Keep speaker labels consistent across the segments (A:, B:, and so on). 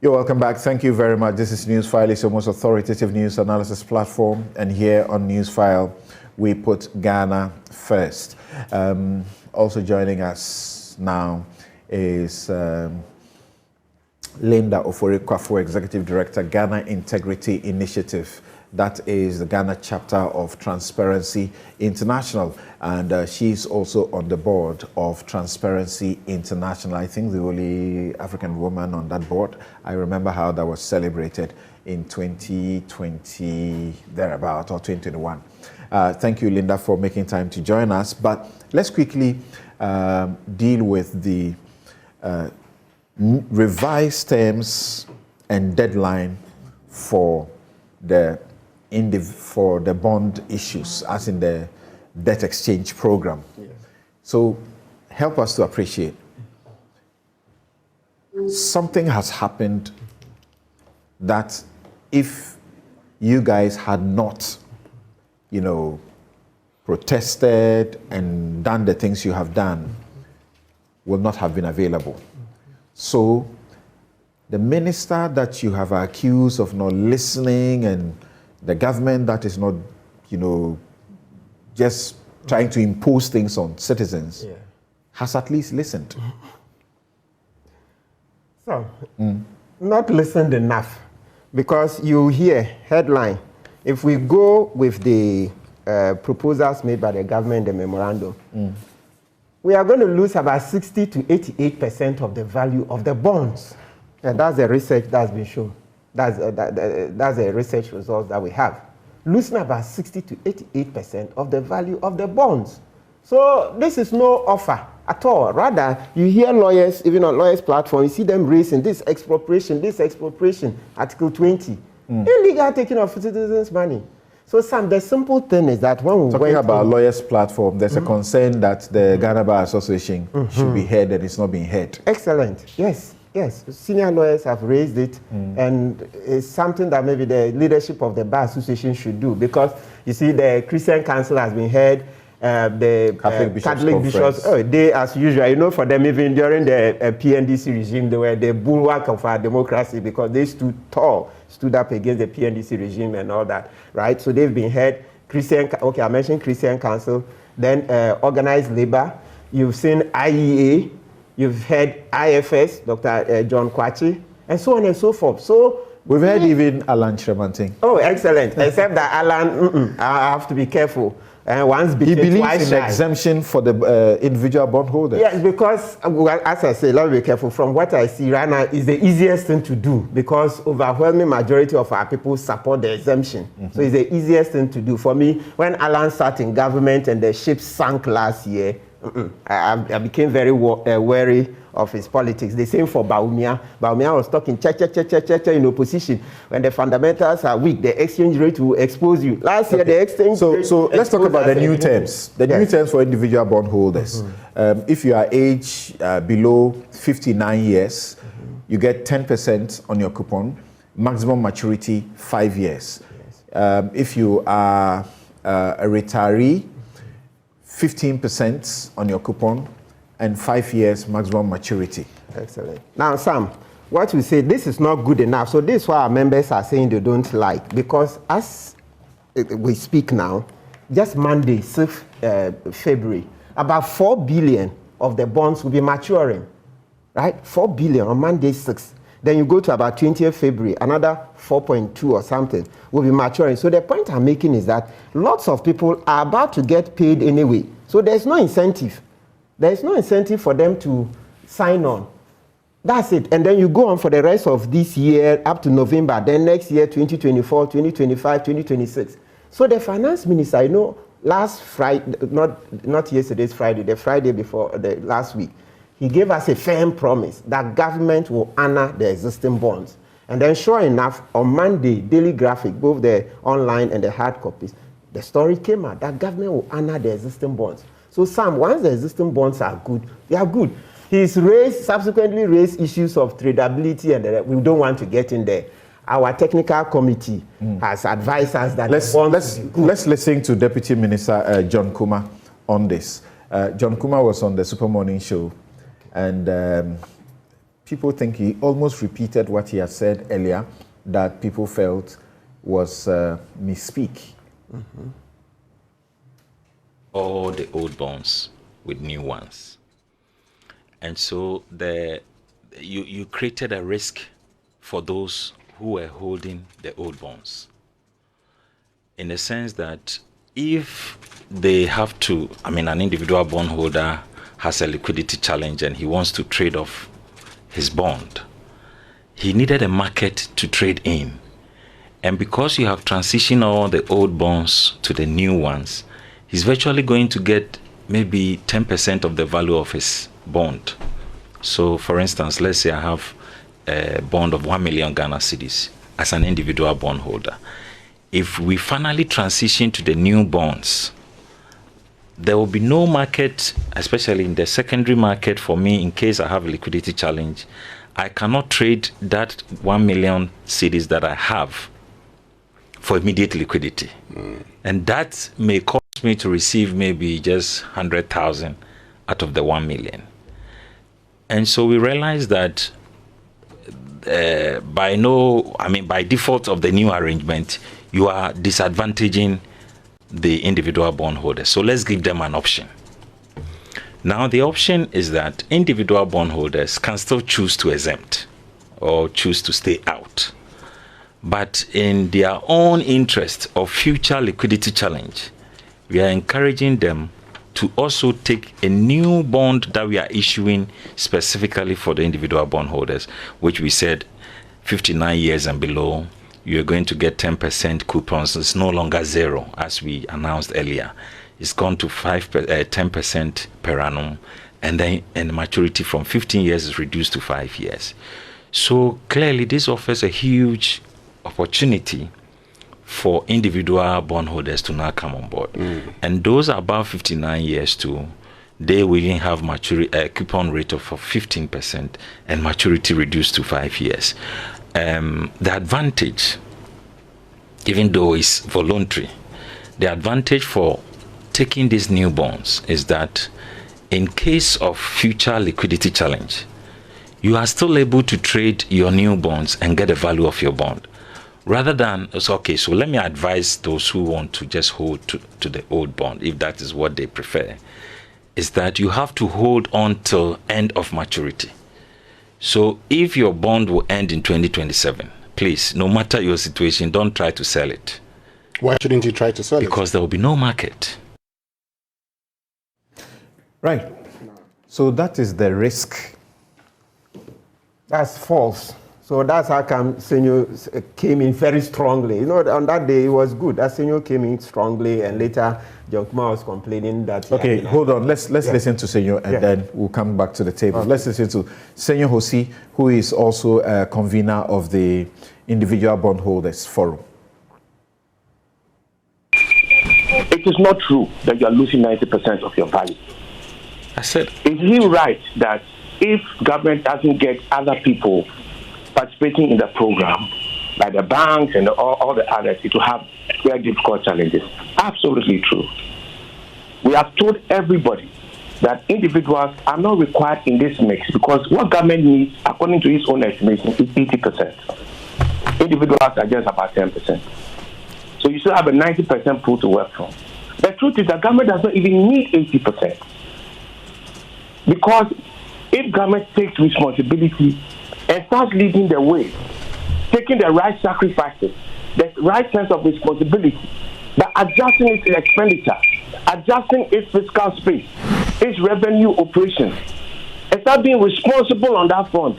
A: You're welcome back. Thank you very much. This is Newsfile. It's your most authoritative news analysis platform. And here on Newsfile, we put Ghana first. Also joining us now is Linda Ofori-Kwafo, Executive Director, Ghana Integrity Initiative. That is the Ghana chapter of Transparency International. And she's also on the board of Transparency International. I think the only African woman on that board. I remember how that was celebrated in 2020, thereabout, or 2021. Thank you, Linda, for making time to join us. But let's quickly deal with the revised terms and deadline for the bond issues, as in the debt exchange program. Yes. So help us to appreciate. Something has happened that if you guys had not, protested and done the things you have done, will not have been available. So the minister that you have accused of not listening, and the government that is not, just trying to impose things on citizens, has at least listened.
B: So, not listened enough, because you hear headline, if we go with the proposals made by the government, the memorandum, we are going to lose about 60 to 88% of the value of the bonds. And that's the research that's been shown. That's a research result that we have. Losing about 60 to 88% of the value of the bonds. So this is no offer at all. Rather, you hear lawyers, even on lawyers' platform, you see them raising this expropriation, Article 20. Illegal taking of citizens' money. So Sam, the simple thing is that when we
A: talking about lawyers' platform, there's a concern that the Ghana Bar Association should be heard, and it's not being heard.
B: Excellent. Yes. Senior lawyers have raised it, and it's something that maybe the leadership of the Bar Association should do, because you see the Christian Council has been heard, the Catholic bishops, they, as usual, for them, even during the PNDC regime, they were the bulwark of our democracy, because they stood up against the PNDC regime and all that, right? So they've been heard. I mentioned Christian Council, then organized labor. You've seen IEA, you've heard IFS, Dr. John Kwachi, and so on and so forth. So
A: we've heard even Alan Tremanting.
B: Oh, excellent. Except that Alan, I have to be careful. Once
A: he believes in exemption for the individual bondholders.
B: Yes, because, as I say, let me be careful. From what I see right now, is the easiest thing to do, because overwhelming majority of our people support the exemption. So it's the easiest thing to do. For me, when Alan sat in government and the ship sank last year, I became very wary of his politics. The same for Baumia. Baumia was talking in opposition. When the fundamentals are weak, the exchange rate will expose you. Last year, the exchange rate.
A: So let's talk about the new terms. The new terms for individual bondholders. If you are age below 59 years, you get 10% on your coupon. Maximum maturity 5 years. If you are a retiree, 15% on your coupon, and 5 years maximum maturity.
B: Excellent. Now, Sam, what we say, this is not good enough. So this is why our members are saying they don't like, because as we speak now, just Monday, 6th February, about 4 billion of the bonds will be maturing, right? 4 billion on Monday, 6th. Then you go to about 20th February, another 4.2 or something will be maturing. So the point I'm making is that lots of people are about to get paid anyway. So there's no incentive. There's no incentive for them to sign on. That's it. And then you go on for the rest of this year up to November. Then next year, 2024, 2025, 2026. So the finance minister, last Friday, not yesterday's Friday, the Friday before the last week, he gave us a firm promise that government will honor the existing bonds. And then sure enough, on Monday, Daily Graphic, both the online and the hard copies, the story came out that government will honor the existing bonds. So Sam, once the existing bonds are good, they are good. He's subsequently raised issues of tradability, and we don't want to get in there. Our technical committee has advised us that
A: let's listen to Deputy Minister John Kuma on this. John Kuma was on the Super Morning Show, and people think he almost repeated what he had said earlier that people felt was misspeak.
C: All the old bonds with new ones. And so you created a risk for those who were holding the old bonds. In the sense that if they have to, an individual bondholder has a liquidity challenge and he wants to trade off his bond, he needed a market to trade in. And because you have transitioned all the old bonds to the new ones, he's virtually going to get maybe 10% of the value of his bond. So for instance, let's say I have a bond of 1 million Ghana cedis as an individual bondholder. If we finally transition to the new bonds, there will be no market, especially in the secondary market for me, in case I have a liquidity challenge. I cannot trade that 1 million cedis that I have for immediate liquidity. And that may cost me to receive maybe just 100,000 out of the 1 million. And so we realized that by default of the new arrangement, you are disadvantaging the individual bondholders. So let's give them an option. Now the option is that individual bondholders can still choose to exempt or choose to stay out. But in their own interest of future liquidity challenge, we are encouraging them to also take a new bond that we are issuing specifically for the individual bondholders, which we said 59 years and below, you're going to get 10% coupons. It's no longer zero, as we announced earlier. It's gone to 10% per annum, and then the maturity from 15 years is reduced to 5 years. So clearly, this offers a huge opportunity for individual bondholders to now come on board. And those above 59 years too, they will even have coupon rate of 15% and maturity reduced to 5 years. The advantage, even though it's voluntary, the advantage for taking these new bonds is that in case of future liquidity challenge, you are still able to trade your new bonds and get the value of your bond. Rather than, so let me advise those who want to just hold to the old bond, if that is what they prefer, is that you have to hold on till end of maturity. So if your bond will end in 2027, please, no matter your situation, don't try to sell it.
D: Why shouldn't you try to sell it?
C: Because there will be no market.
A: Right. So that is the risk.
B: That's false. So that's how come Senor came in very strongly. On that day it was good. That Senor came in strongly, and later John Kumar was complaining that.
A: Okay, hold on. Let's listen to Senor, and then we'll come back to the table. Okay. Let's listen to Senor Hosi, who is also a convener of the Individual Bondholders Forum.
E: It is not true that you are losing 90% of your value.
C: I said,
E: is he right that if government doesn't get other people participating in the program, like the banks and all the others, it will have very difficult challenges? Absolutely true. We have told everybody that individuals are not required in this mix because what government needs, according to its own estimation, is 80%. Individuals are just about 10%. So you still have a 90% pool to work from. The truth is that government does not even need 80%. Because if government takes responsibility and starts leading the way, taking the right sacrifices, the right sense of responsibility, by adjusting its expenditure, adjusting its fiscal space, its revenue operations, and start being responsible on that front.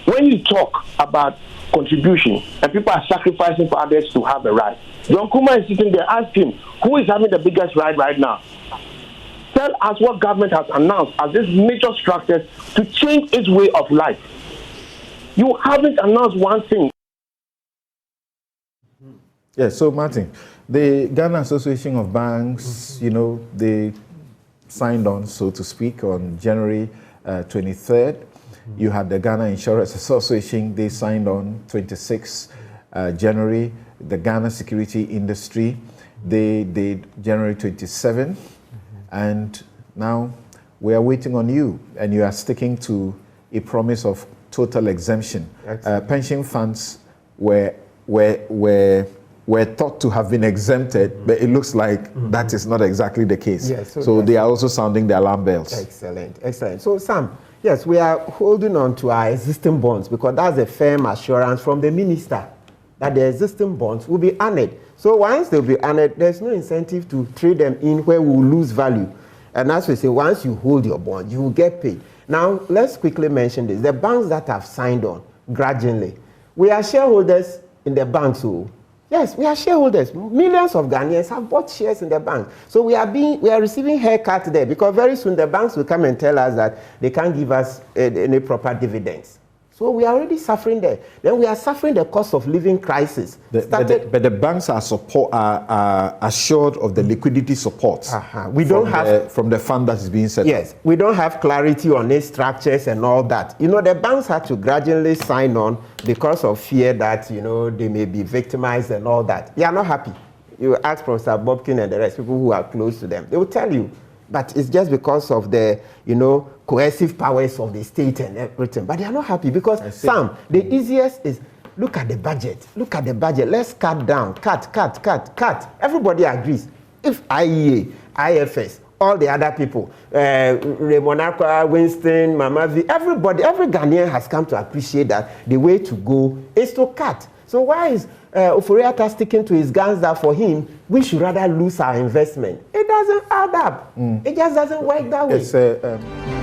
E: When you talk about contribution and people are sacrificing for others to have a right, John Kumar is sitting there, ask him, who is having the biggest right right now? Tell us what government has announced as these major structures to change its way of life. You haven't announced one thing.
A: Yeah, so Martin, the Ghana Association of Banks, they signed on, so to speak, on January 23rd. You had the Ghana Insurance Association, they signed on 26 January. The Ghana Security Industry, they did January 27. And now we are waiting on you, and you are sticking to a promise of total exemption. Pension funds were thought to have been exempted, but it looks like that is not exactly the case.
B: Yes,
A: so they are also sounding the alarm bells.
B: Excellent, excellent. So Sam, yes, we are holding on to our existing bonds because that's a firm assurance from the minister that the existing bonds will be honored. So once they'll be honored, there's no incentive to trade them in where we will lose value. And as we say, once you hold your bond, you will get paid. Now, let's quickly mention this. The banks that have signed on gradually, we are shareholders in the banks. So, yes, we are shareholders. Millions of Ghanaians have bought shares in the bank. So we are receiving haircut there because very soon the banks will come and tell us that they can't give us any proper dividends. So we are already suffering there. Then we are suffering the cost of living crisis.
A: But the banks are assured of the liquidity support.
B: We don't have
A: from the fund that is being set up.
B: Yes, we don't have clarity on its structures and all that. You know, the banks had to gradually sign on because of fear that, you know, they may be victimized and all that. They are not happy. You ask Professor Bobkin and the rest, people who are close to them, they will tell you. But it's just because of the, you know, coercive powers of the state and everything. But they are not happy because, Sam, the easiest is, look at the budget. Look at the budget. Let's cut down. Cut. Everybody agrees. If IEA, IFS, all the other people, Raymond Akwa, Winston, Mama V, everybody, every Ghanaian has come to appreciate that the way to go is to cut. So why is Oforiatta sticking to his guns that for him, we should rather lose our investment? It doesn't add up. It just doesn't work that way.